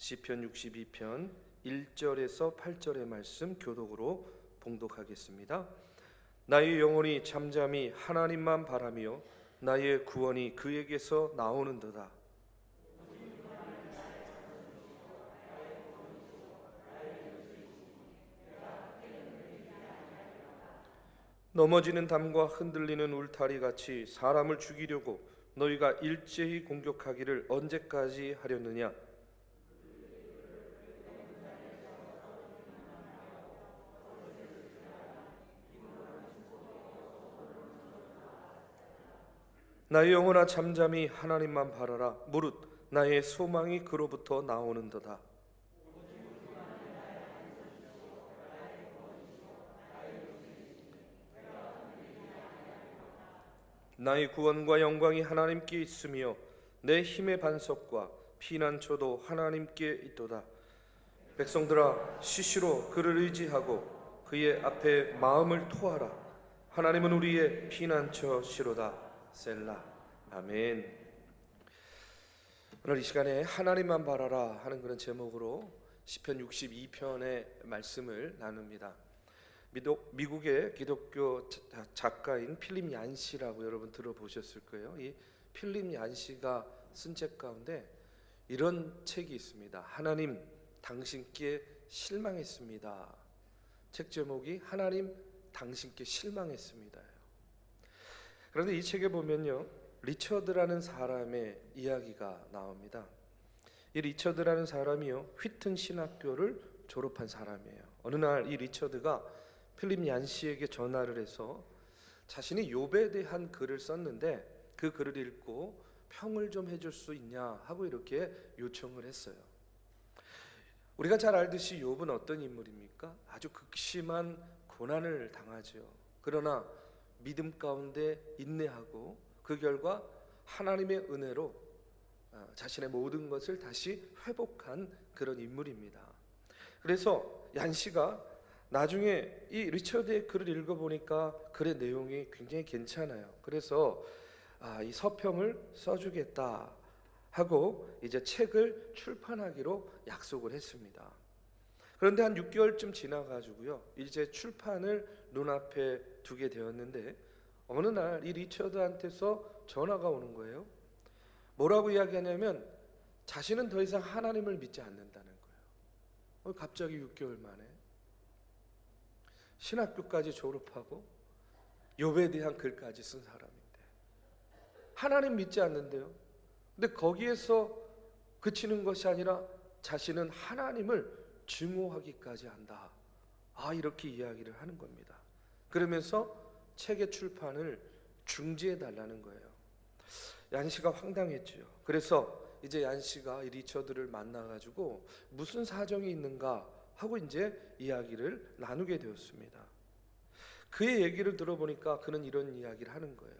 시편 62편 1절에서 8절의 말씀 교독으로 봉독하겠습니다. 나의 영혼이 잠잠히 하나님만 바라며 나의 구원이 그에게서 나오는도다. 넘어지는 담과 흔들리는 울타리 같이 사람을 죽이려고 너희가 일제히 공격하기를 언제까지 하려느냐? 나의 영혼아 잠잠히 하나님만 바라라. 무릇 나의 소망이 그로부터 나오는도다. 나의 구원과 영광이 하나님께 있으며 내 힘의 반석과 피난처도 하나님께 있도다. 백성들아 시시로 그를 의지하고 그의 앞에 마음을 토하라. 하나님은 우리의 피난처시로다. 셀라. 아멘. 오늘 이 시간에 하나님만 바라라 하는 그런 제목으로 시편 62편의 말씀을 나눕니다. 미국의 기독교 작가인 필립 얀시라고 여러분 들어보셨을 거예요. 이 필립 얀시가 쓴 책 가운데 이런 책이 있습니다. 하나님 당신께 실망했습니다. 책 제목이 하나님 당신께 실망했습니다. 그런데 이 책에 보면요, 리처드라는 사람의 이야기가 나옵니다. 이 리처드라는 사람이요, 휘튼 신학교를 졸업한 사람이에요. 어느 날 이 리처드가 필립 얀시에게 전화를 해서 자신이 욥에 대한 글을 썼는데 그 글을 읽고 평을 좀 해줄 수 있냐 하고 이렇게 요청을 했어요. 우리가 잘 알듯이 욥은 어떤 인물입니까? 아주 극심한 고난을 당하죠. 그러나 믿음 가운데 인내하고 그 결과 하나님의 은혜로 자신의 모든 것을 다시 회복한 그런 인물입니다. 그래서 얀시가 나중에 이 리처드의 글을 읽어보니까 글의 내용이 굉장히 괜찮아요. 그래서 이 서평을 써주겠다 하고 이제 책을 출판하기로 약속을 했습니다. 그런데 한 6개월쯤 지나가지고요, 이제 출판을 눈앞에 두게 되었는데 어느 날 이 리처드한테서 전화가 오는 거예요. 뭐라고 이야기하냐면 자신은 더 이상 하나님을 믿지 않는다는 거예요. 갑자기 6개월 만에 신학교까지 졸업하고 욥에 대한 글까지 쓴 사람인데 하나님 믿지 않는데요. 근데 거기에서 그치는 것이 아니라 자신은 하나님을 증오하기까지 한다. 이렇게 이야기를 하는 겁니다. 그러면서 책의 출판을 중지해 달라는 거예요. 얀시가 황당했죠. 그래서 이제 얀시가 이 리처드를 만나가지고 무슨 사정이 있는가 하고 이제 이야기를 나누게 되었습니다. 그의 얘기를 들어보니까 그는 이런 이야기를 하는 거예요.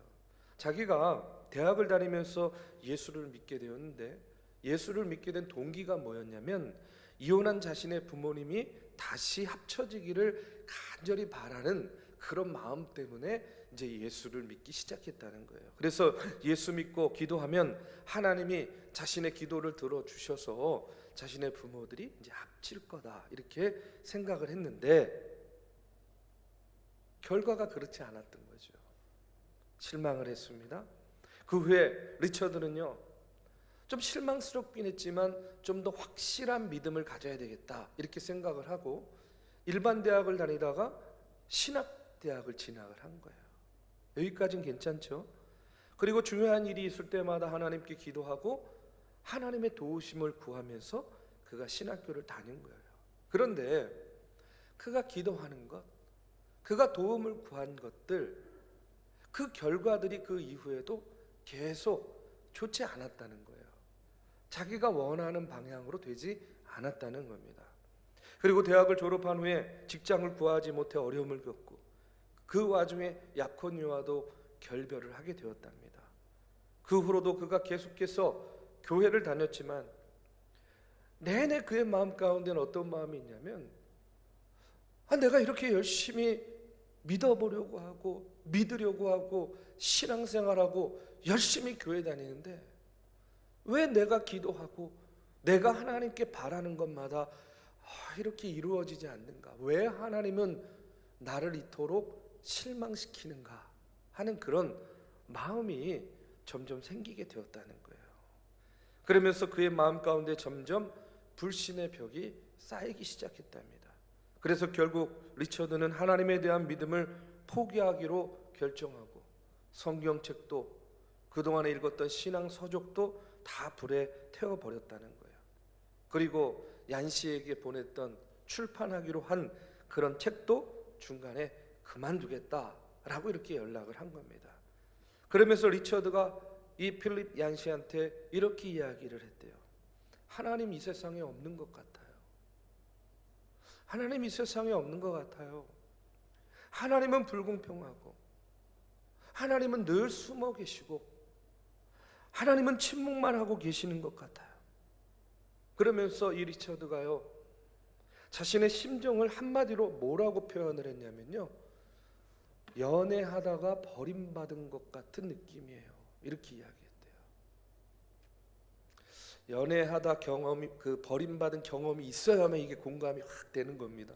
자기가 대학을 다니면서 예수를 믿게 되었는데 예수를 믿게 된 동기가 뭐였냐면 이혼한 자신의 부모님이 다시 합쳐지기를 간절히 바라는 그런 마음 때문에 이제 예수를 믿기 시작했다는 거예요. 그래서 예수 믿고 기도하면 하나님이 자신의 기도를 들어주셔서 자신의 부모들이 이제 합칠 거다 이렇게 생각을 했는데 결과가 그렇지 않았던 거죠. 실망을 했습니다. 그 후에 리처드는요, 좀 실망스럽긴 했지만 좀 더 확실한 믿음을 가져야 되겠다 이렇게 생각을 하고 일반 대학을 다니다가 신학대학을 진학을 한 거예요. 여기까지는 괜찮죠? 그리고 중요한 일이 있을 때마다 하나님께 기도하고 하나님의 도우심을 구하면서 그가 신학교를 다닌 거예요. 그런데 그가 기도하는 것, 그가 도움을 구한 것들, 그 결과들이 그 이후에도 계속 좋지 않았다는 거예요. 자기가 원하는 방향으로 되지 않았다는 겁니다. 그리고 대학을 졸업한 후에 직장을 구하지 못해 어려움을 겪고 그 와중에 약혼녀와도 결별을 하게 되었답니다. 그 후로도 그가 계속해서 교회를 다녔지만 내내 그의 마음 가운데는 어떤 마음이 있냐면 내가 이렇게 열심히 믿어보려고 하고 믿으려고 하고 신앙생활하고 열심히 교회 다니는데 왜 내가 기도하고 내가 하나님께 바라는 것마다 이렇게 이루어지지 않는가? 왜 하나님은 나를 이토록 실망시키는가? 하는 그런 마음이 점점 생기게 되었다는 거예요. 그러면서 그의 마음 가운데 점점 불신의 벽이 쌓이기 시작했답니다. 그래서 결국 리처드는 하나님에 대한 믿음을 포기하기로 결정하고 성경책도 그동안에 읽었던 신앙 서적도 다 불에 태워버렸다는 거예요. 그리고 얀시에게 보냈던 출판하기로 한 그런 책도 중간에 그만두겠다라고 이렇게 연락을 한 겁니다. 그러면서 리처드가 이 필립 얀시한테 이렇게 이야기를 했대요. 하나님 이 세상에 없는 것 같아요. 하나님 이 세상에 없는 것 같아요. 하나님은 불공평하고 하나님은 늘 숨어 계시고 하나님은 침묵만 하고 계시는 것 같아요. 그러면서 이 리처드가요, 자신의 심정을 한마디로 뭐라고 표현을 했냐면요, 연애하다가 버림받은 것 같은 느낌이에요. 이렇게 이야기했대요. 연애하다 경험이, 그 버림받은 경험이 있어야만 이게 공감이 확 되는 겁니다.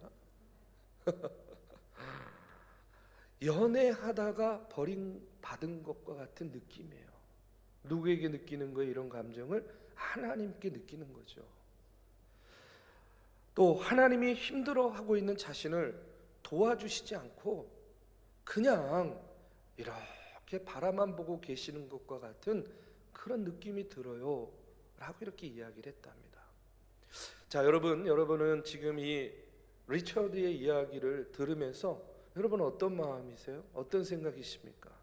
연애하다가 버림받은 것과 같은 느낌이에요. 누구에게 느끼는 거예요? 이런 감정을 하나님께 느끼는 거죠. 또 하나님이 힘들어하고 있는 자신을 도와주시지 않고 그냥 이렇게 바라만 보고 계시는 것과 같은 그런 느낌이 들어요 라고 이렇게 이야기를 했답니다. 자, 여러분은 지금 이 리처드의 이야기를 들으면서 여러분은 어떤 마음이세요? 어떤 생각이십니까?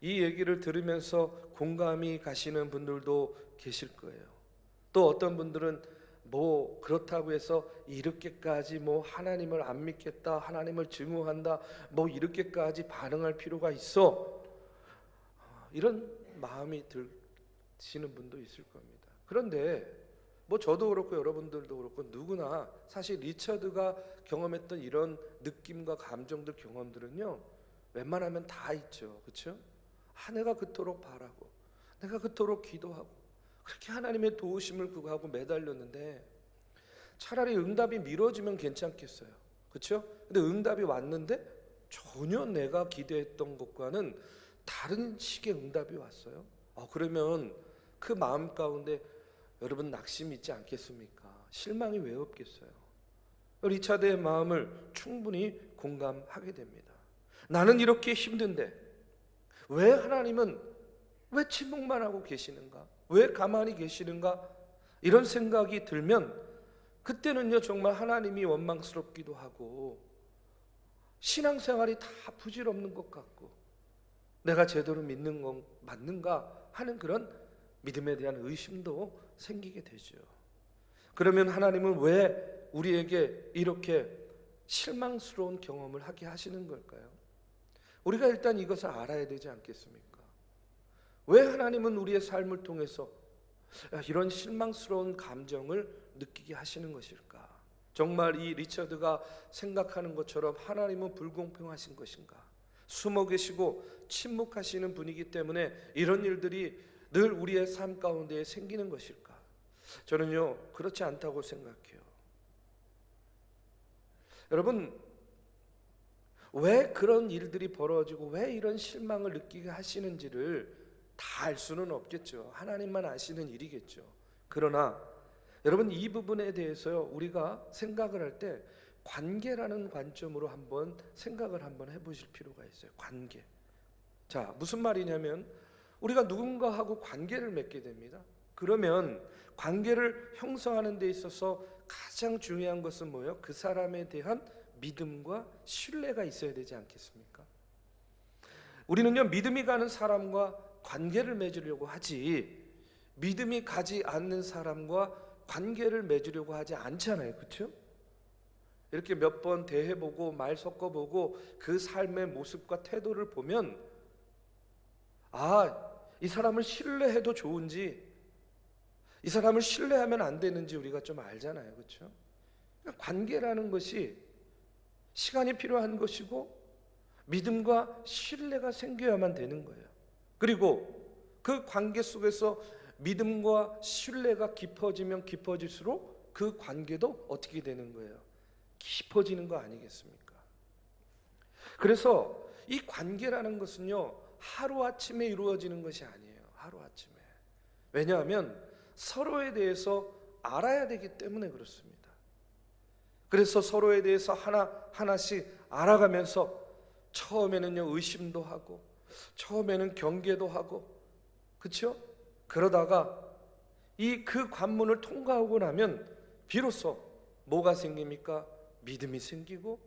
이 얘기를 들으면서 공감이 가시는 분들도 계실 거예요. 또 어떤 분들은 뭐 그렇다고 해서 이렇게까지 뭐 하나님을 안 믿겠다, 하나님을 증오한다, 뭐 이렇게까지 반응할 필요가 있어, 이런 마음이 드시는 분도 있을 겁니다. 그런데 뭐 저도 그렇고 여러분들도 그렇고 누구나 사실 리처드가 경험했던 이런 느낌과 감정들, 경험들은요, 웬만하면 다 있죠. 그렇죠? 내가 그토록 바라고 내가 그토록 기도하고 그렇게 하나님의 도우심을 구하고 매달렸는데 차라리 응답이 미뤄지면 괜찮겠어요. 그렇죠? 근데 응답이 왔는데 전혀 내가 기대했던 것과는 다른 식의 응답이 왔어요. 그러면 그 마음 가운데 여러분 낙심이 있지 않겠습니까? 실망이 왜 없겠어요? 리차드의 마음을 충분히 공감하게 됩니다. 나는 이렇게 힘든데 왜 하나님은 왜 침묵만 하고 계시는가? 왜 가만히 계시는가? 이런 생각이 들면 그때는요, 정말 하나님이 원망스럽기도 하고 신앙생활이 다 부질없는 것 같고 내가 제대로 믿는 건 맞는가 하는 그런 믿음에 대한 의심도 생기게 되죠. 그러면 하나님은 왜 우리에게 이렇게 실망스러운 경험을 하게 하시는 걸까요? 우리가 일단 이것을 알아야 되지 않겠습니까? 왜 하나님은 우리의 삶을 통해서 이런 실망스러운 감정을 느끼게 하시는 것일까? 정말 이 리처드가 생각하는 것처럼 하나님은 불공평하신 것인가? 숨어 계시고 침묵하시는 분이기 때문에 이런 일들이 늘 우리의 삶 가운데 생기는 것일까? 저는요, 그렇지 않다고 생각해요. 여러분, 왜 그런 일들이 벌어지고 왜 이런 실망을 느끼게 하시는지를 다 알 수는 없겠죠. 하나님만 아시는 일이겠죠. 그러나 여러분, 이 부분에 대해서요, 우리가 생각을 할 때 관계라는 관점으로 한번 생각을 한번 해보실 필요가 있어요. 관계. 자, 무슨 말이냐면 우리가 누군가하고 관계를 맺게 됩니다. 그러면 관계를 형성하는 데 있어서 가장 중요한 것은 뭐예요? 그 사람에 대한 믿음과 신뢰가 있어야 되지 않겠습니까? 우리는요, 믿음이 가는 사람과 관계를 맺으려고 하지 믿음이 가지 않는 사람과 관계를 맺으려고 하지 않잖아요. 그렇죠? 이렇게 몇 번 대해보고 말 섞어보고 그 삶의 모습과 태도를 보면 이 사람을 신뢰해도 좋은지 이 사람을 신뢰하면 안 되는지 우리가 좀 알잖아요. 그렇죠? 그러니까 관계라는 것이 시간이 필요한 것이고 믿음과 신뢰가 생겨야만 되는 거예요. 그리고 그 관계 속에서 믿음과 신뢰가 깊어지면 깊어질수록 그 관계도 어떻게 되는 거예요? 깊어지는 거 아니겠습니까? 그래서 이 관계라는 것은요, 하루아침에 이루어지는 것이 아니에요. 하루아침에. 왜냐하면 서로에 대해서 알아야 되기 때문에 그렇습니다. 그래서 서로에 대해서 하나씩 알아가면서 처음에는요, 의심도 하고 처음에는 경계도 하고, 그렇죠? 그러다가 그 관문을 통과하고 나면 비로소 뭐가 생깁니까? 믿음이 생기고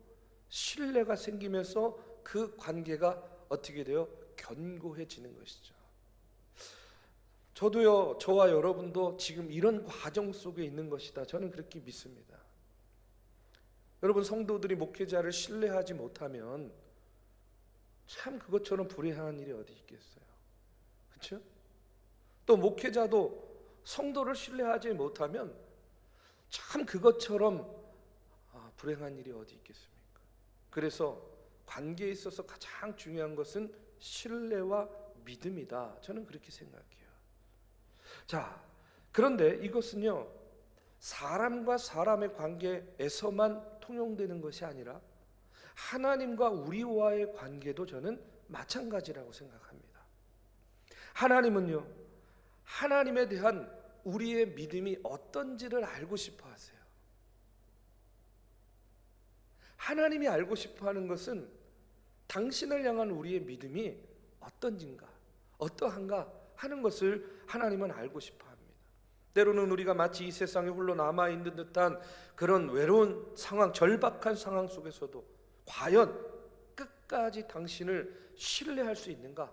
신뢰가 생기면서 그 관계가 어떻게 돼요? 견고해지는 것이죠. 저도요, 저와 여러분도 지금 이런 과정 속에 있는 것이다, 저는 그렇게 믿습니다. 여러분, 성도들이 목회자를 신뢰하지 못하면 참 그것처럼 불행한 일이 어디 있겠어요. 그렇죠? 또 목회자도 성도를 신뢰하지 못하면 참 그것처럼 불행한 일이 어디 있겠습니까? 그래서 관계에 있어서 가장 중요한 것은 신뢰와 믿음이다, 저는 그렇게 생각해요. 자, 그런데 이것은요, 사람과 사람의 관계에서만 통용되는 것이 아니라 하나님과 우리와의 관계도 저는 마찬가지라고 생각합니다. 하나님은요, 하나님에 대한 우리의 믿음이 어떤지를 알고 싶어 하세요. 하나님이 알고 싶어 하는 것은 당신을 향한 우리의 믿음이 어떤지인가, 어떠한가 하는 것을 하나님은 알고 싶어 합니다. 때로는 우리가 마치 이 세상에 홀로 남아있는 듯한 그런 외로운 상황, 절박한 상황 속에서도 과연 끝까지 당신을 신뢰할 수 있는가,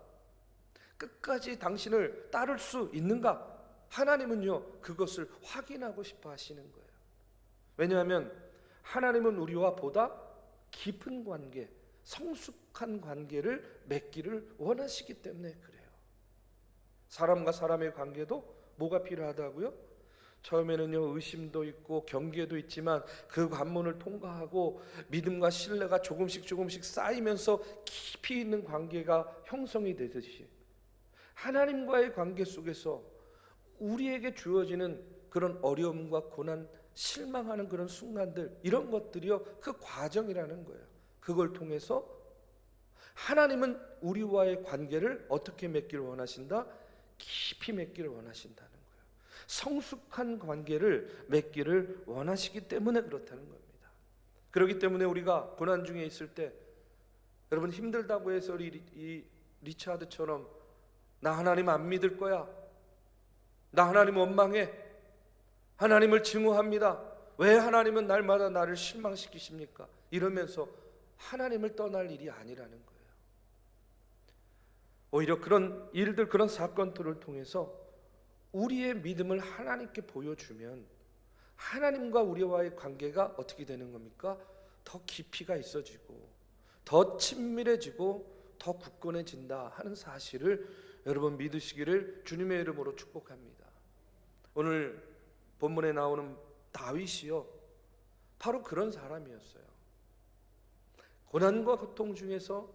끝까지 당신을 따를 수 있는가, 하나님은요, 그것을 확인하고 싶어 하시는 거예요. 왜냐하면 하나님은 우리와 보다 깊은 관계, 성숙한 관계를 맺기를 원하시기 때문에 그래요. 사람과 사람의 관계도 뭐가 필요하다고요? 처음에는요, 의심도 있고 경계도 있지만 그 관문을 통과하고 믿음과 신뢰가 조금씩 쌓이면서 깊이 있는 관계가 형성이 되듯이 하나님과의 관계 속에서 우리에게 주어지는 그런 어려움과 고난, 실망하는 그런 순간들, 이런 것들이요, 그 과정이라는 거예요. 그걸 통해서 하나님은 우리와의 관계를 어떻게 맺기를 원하신다? 깊이 맺기를 원하신다는 거예요. 성숙한 관계를 맺기를 원하시기 때문에 그렇다는 겁니다. 그렇기 때문에 우리가 고난 중에 있을 때, 여러분, 힘들다고 해서 이 리차드처럼 나 하나님 안 믿을 거야, 나 하나님 원망해, 하나님을 증오합니다, 왜 하나님은 날마다 나를 실망시키십니까? 이러면서 하나님을 떠날 일이 아니라는 거예요. 오히려 그런 일들, 그런 사건들을 통해서 우리의 믿음을 하나님께 보여주면 하나님과 우리와의 관계가 어떻게 되는 겁니까? 더 깊이가 있어지고 더 친밀해지고 더 굳건해진다 하는 사실을 여러분 믿으시기를 주님의 이름으로 축복합니다. 오늘 본문에 나오는 다윗이요, 바로 그런 사람이었어요. 고난과 고통 중에서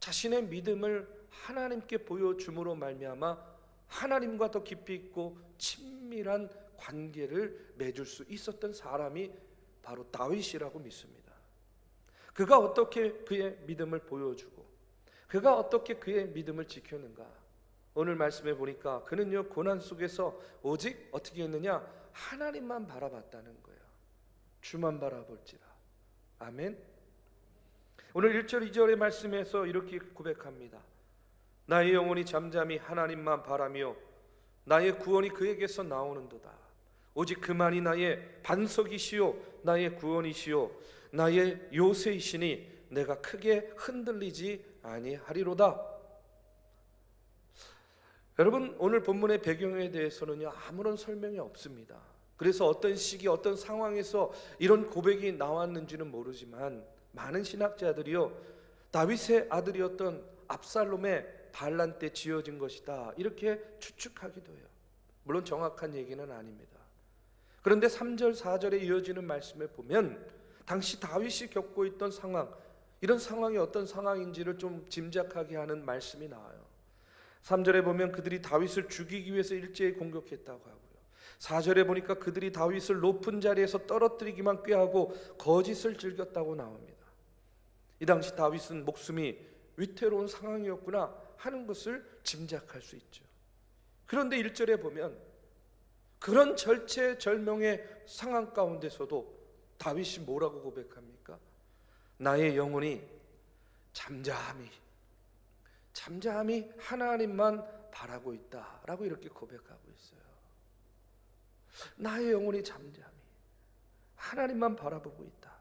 자신의 믿음을 하나님께 보여줌으로 말미암아 하나님과 더 깊이 있고 친밀한 관계를 맺을 수 있었던 사람이 바로 다윗이라고 믿습니다. 그가 어떻게 그의 믿음을 보여주고 그가 어떻게 그의 믿음을 지켰는가? 오늘 말씀해 보니까 그는요, 고난 속에서 오직 어떻게 했느냐? 하나님만 바라봤다는 거예요. 주만 바라볼지라. 아멘. 오늘 1절 2절의 말씀에서 이렇게 고백합니다. 나의 영혼이 잠잠히 하나님만 바라며 나의 구원이 그에게서 나오는도다. 오직 그만이 나의 반석이시요 나의 구원이시요 나의 요새이시니 내가 크게 흔들리지 아니하리로다. 여러분, 오늘 본문의 배경에 대해서는요, 아무런 설명이 없습니다. 그래서 어떤 시기, 어떤 상황에서 이런 고백이 나왔는지는 모르지만 많은 신학자들이요, 다윗의 아들이었던 압살롬의 반란 때 지어진 것이다, 이렇게 추측하기도 해요. 물론 정확한 얘기는 아닙니다. 그런데 3절 4절에 이어지는 말씀을 보면 당시 다윗이 겪고 있던 상황, 이런 상황이 어떤 상황인지를 좀 짐작하게 하는 말씀이 나와요. 3절에 보면 그들이 다윗을 죽이기 위해서 일제히 공격했다고 하고요. 4절에 보니까 그들이 다윗을 높은 자리에서 떨어뜨리기만 꾀하고 거짓을 즐겼다고 나옵니다. 이 당시 다윗은 목숨이 위태로운 상황이었구나 하는 것을 짐작할 수 있죠. 그런데 1절에 보면 그런 절체절명의 상황 가운데서도 다윗이 뭐라고 고백합니까? 나의 영혼이 잠잠히 하나님만 바라고 있다라고 이렇게 고백하고 있어요. 나의 영혼이 잠잠히 하나님만 바라보고 있다.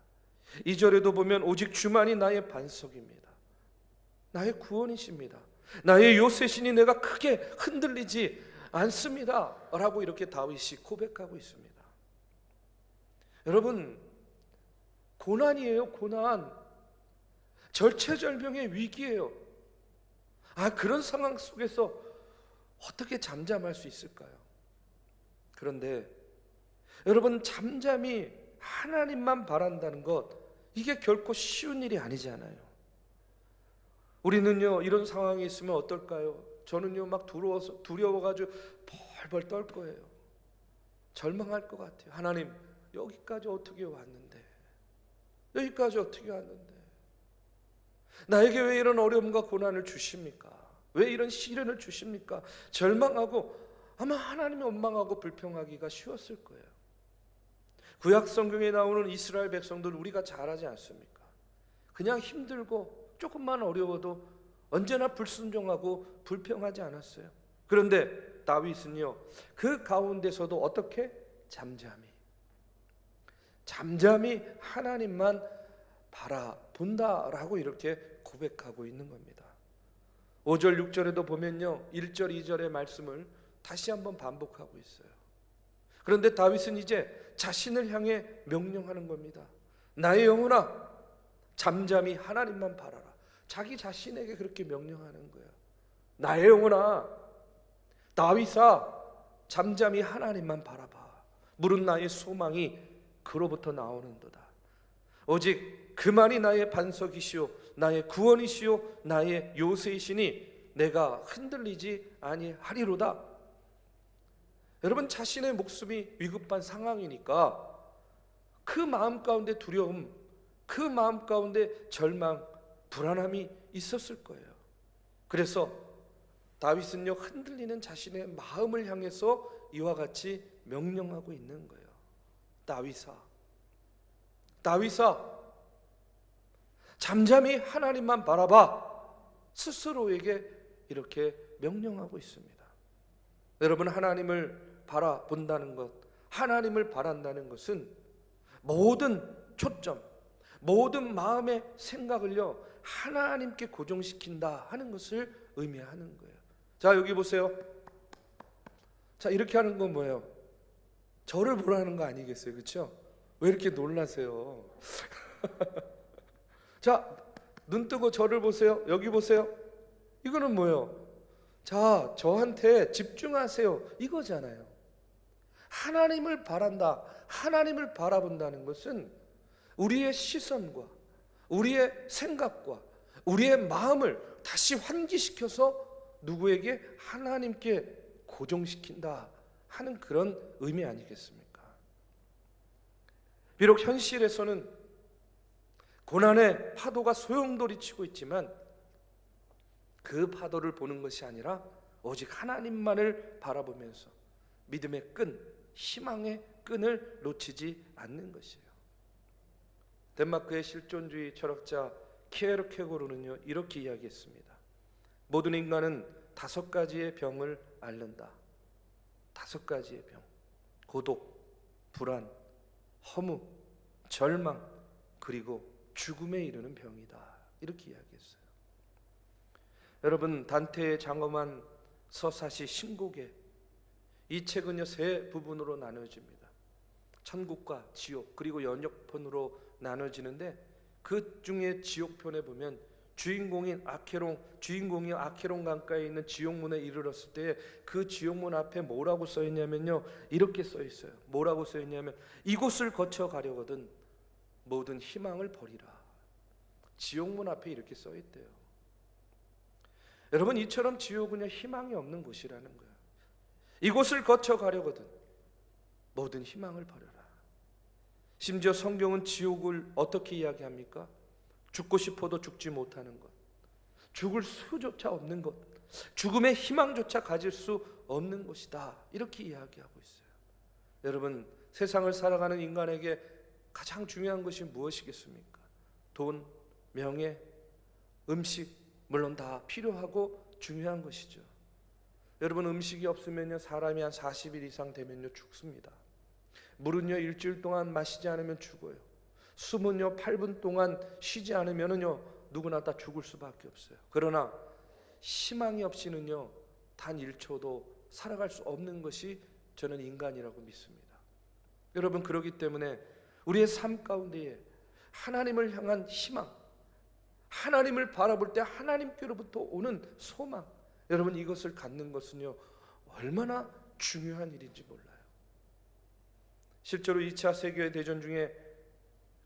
2절에도 보면 오직 주만이 나의 반석입니다. 나의 구원이십니다. 나의 요새시니 내가 크게 흔들리지 않습니다 라고 이렇게 다윗이 고백하고 있습니다. 여러분, 고난이에요. 고난. 절체절명의 위기예요. 그런 상황 속에서 어떻게 잠잠할 수 있을까요? 그런데 여러분, 잠잠히 하나님만 바란다는 것, 이게 결코 쉬운 일이 아니잖아요. 우리는요, 이런 상황이 있으면 어떨까요? 저는요, 막 두려워가지고 벌벌 떨 거예요. 절망할 것 같아요. 하나님, 여기까지 어떻게 왔는데, 나에게 왜 이런 어려움과 고난을 주십니까? 왜 이런 시련을 주십니까? 절망하고 아마 하나님이 원망하고 불평하기가 쉬웠을 거예요. 구약 성경에 나오는 이스라엘 백성들 우리가 잘 알지 않습니까? 그냥 힘들고 조금만 어려워도 언제나 불순종하고 불평하지 않았어요. 그런데 다윗은요, 그 가운데서도 어떻게? 잠잠히 하나님만 바라본다라고 이렇게 고백하고 있는 겁니다. 5절 6절에도 보면요, 1절 2절의 말씀을 다시 한번 반복하고 있어요. 그런데 다윗은 이제 자신을 향해 명령하는 겁니다. 나의 영혼아, 잠잠히 하나님만 바라라. 자기 자신에게 그렇게 명령하는 거예요. 나의 영혼아, 다윗아, 잠잠히 하나님만 바라봐. 물은 나의 소망이 그로부터 나오는도다. 오직 그만이 나의 반석이시오, 나의 구원이시오, 나의 요새이시니 내가 흔들리지 아니하리로다. 여러분, 자신의 목숨이 위급한 상황이니까 그 마음 가운데 두려움, 그 마음 가운데 절망, 불안함이 있었을 거예요. 그래서 다윗은요, 흔들리는 자신의 마음을 향해서 이와 같이 명령하고 있는 거예요. 다윗아, 잠잠히 하나님만 바라봐. 스스로에게 이렇게 명령하고 있습니다. 여러분, 하나님을 바라본다는 것, 하나님을 바란다는 것은 모든 초점, 모든 마음의 생각을요, 하나님께 고정시킨다 하는 것을 의미하는 거예요. 자, 여기 보세요. 자, 이렇게 하는 건 뭐예요? 저를 보라는 거 아니겠어요? 그렇죠? 왜 이렇게 놀라세요? 자, 눈 뜨고 저를 보세요. 여기 보세요. 이거는 뭐예요? 자, 저한테 집중하세요, 이거잖아요. 하나님을 바란다, 하나님을 바라본다는 것은 우리의 시선과 우리의 생각과 우리의 마음을 다시 환기시켜서 누구에게? 하나님께 고정시킨다 하는 그런 의미 아니겠습니까? 비록 현실에서는 고난의 파도가 소용돌이 치고 있지만 그 파도를 보는 것이 아니라 오직 하나님만을 바라보면서 믿음의 끈, 희망의 끈을 놓치지 않는 것이에요. 덴마크의 실존주의 철학자 키에르케고르는요, 이렇게 이야기했습니다. 모든 인간은 5가지의 병을 앓는다. 5가지의 병. 고독, 불안, 허무, 절망, 그리고 죽음에 이르는 병이다. 이렇게 이야기했어요. 여러분, 단테의 장엄한 서사시 신곡에 이 책은요, 3 부분으로 나눠집니다. 천국과 지옥, 그리고 연역편으로 나눠지는데 그 중에 지옥편에 보면 주인공이 아케론 강가에 있는 지옥문에 이르렀을 때 그 지옥문 앞에 뭐라고 써 있냐면요, 이렇게 써 있어요. 뭐라고 써 있냐면 이곳을 거쳐 가려거든 모든 희망을 버리라. 지옥문 앞에 이렇게 써 있대요. 여러분, 이처럼 지옥은요 희망이 없는 곳이라는 거예요. 이곳을 거쳐가려거든 모든 희망을 버려라. 심지어 성경은 지옥을 어떻게 이야기합니까? 죽고 싶어도 죽지 못하는 것, 죽을 수조차 없는 것, 죽음의 희망조차 가질 수 없는 것이다, 이렇게 이야기하고 있어요. 여러분, 세상을 살아가는 인간에게 가장 중요한 것이 무엇이겠습니까? 돈, 명예, 음식, 물론 다 필요하고 중요한 것이죠. 여러분, 음식이 없으면요 사람이 한 40일 이상 되면요 죽습니다. 물은요 일주일 동안 마시지 않으면 죽어요. 숨은요 8분 동안 쉬지 않으면요 누구나 다 죽을 수밖에 없어요. 그러나 희망이 없이는요 단 1초도 살아갈 수 없는 것이 저는 인간이라고 믿습니다. 여러분, 그렇기 때문에 우리의 삶 가운데에 하나님을 향한 희망, 하나님을 바라볼 때 하나님께로부터 오는 소망, 여러분 이것을 갖는 것은요 얼마나 중요한 일인지 몰라요. 실제로 2차 세계대전 중에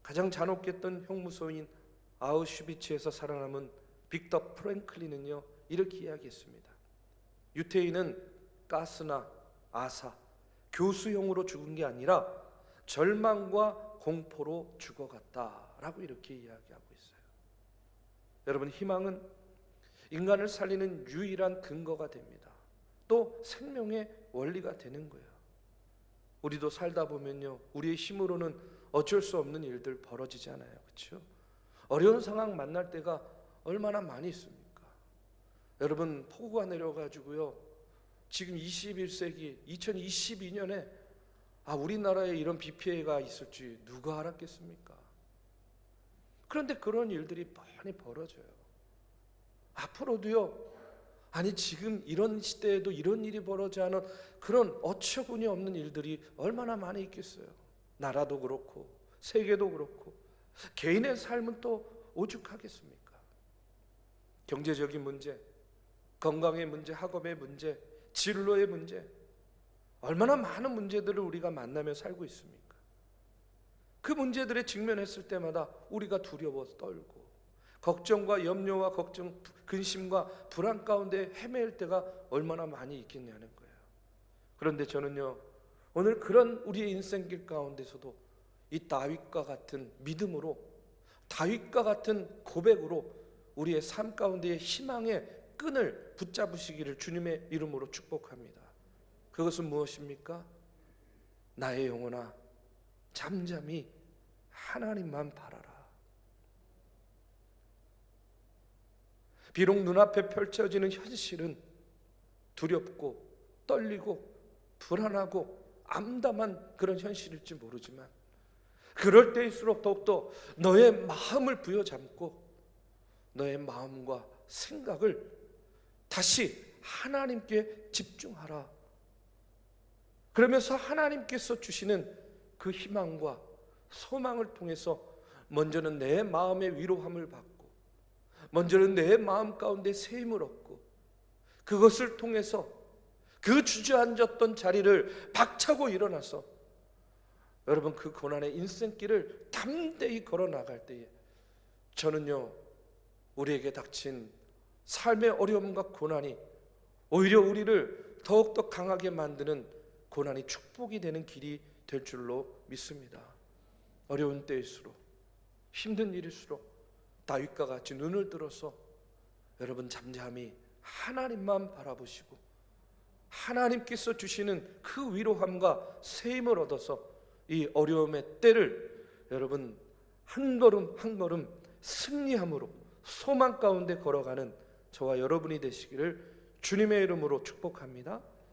가장 잔혹했던 형무소인 아우슈비츠에서 살아남은 빅터 프랭클린은요 이렇게 이야기했습니다. 유태인은 가스나 아사, 교수형으로 죽은 게 아니라 절망과 공포로 죽어갔다라고 이렇게 이야기하고 있어요. 여러분, 희망은 인간을 살리는 유일한 근거가 됩니다. 또 생명의 원리가 되는 거예요. 우리도 살다 보면요 우리의 힘으로는 어쩔 수 없는 일들 벌어지지 않아요, 그렇죠? 어려운 상황 만날 때가 얼마나 많이 있습니까? 여러분, 폭우가 내려가지고요 지금 21세기 2022년에 우리나라에 이런 비 피해가 있을지 누가 알았겠습니까? 그런데 그런 일들이 많이 벌어져요. 앞으로도요, 지금 이런 시대에도 이런 일이 벌어지지 않은 그런 어처구니 없는 일들이 얼마나 많이 있겠어요. 나라도 그렇고 세계도 그렇고 개인의 삶은 또 오죽하겠습니까? 경제적인 문제, 건강의 문제, 학업의 문제, 진로의 문제, 얼마나 많은 문제들을 우리가 만나며 살고 있습니까? 그 문제들에 직면했을 때마다 우리가 두려워 떨고 걱정과 염려와 걱정, 근심과 불안 가운데 헤매일 때가 얼마나 많이 있겠냐는 거예요. 그런데 저는요 오늘 그런 우리의 인생길 가운데서도 이 다윗과 같은 믿음으로, 다윗과 같은 고백으로 우리의 삶 가운데의 희망의 끈을 붙잡으시기를 주님의 이름으로 축복합니다. 그것은 무엇입니까? 나의 영혼아 잠잠히 하나님만 바라라. 비록 눈앞에 펼쳐지는 현실은 두렵고 떨리고 불안하고 암담한 그런 현실일지 모르지만 그럴 때일수록 더욱더 너의 마음을 부여잡고 너의 마음과 생각을 다시 하나님께 집중하라. 그러면서 하나님께서 주시는 그 희망과 소망을 통해서 먼저는 내 마음의 위로함을 받고 먼저는 내 마음 가운데 새 힘을 얻고 그것을 통해서 그 주저앉았던 자리를 박차고 일어나서 여러분 그 고난의 인생길을 담대히 걸어 나갈 때에 저는요 우리에게 닥친 삶의 어려움과 고난이 오히려 우리를 더욱더 강하게 만드는 고난이 축복이 되는 길이 될 줄로 믿습니다. 어려운 때일수록 힘든 일일수록 다윗과 같이 눈을 들어서 여러분 잠잠히 하나님만 바라보시고 하나님께서 주시는 그 위로함과 새 힘을 얻어서 이 어려움의 때를 여러분 한 걸음 한 걸음 승리함으로 소망 가운데 걸어가는 저와 여러분이 되시기를 주님의 이름으로 축복합니다.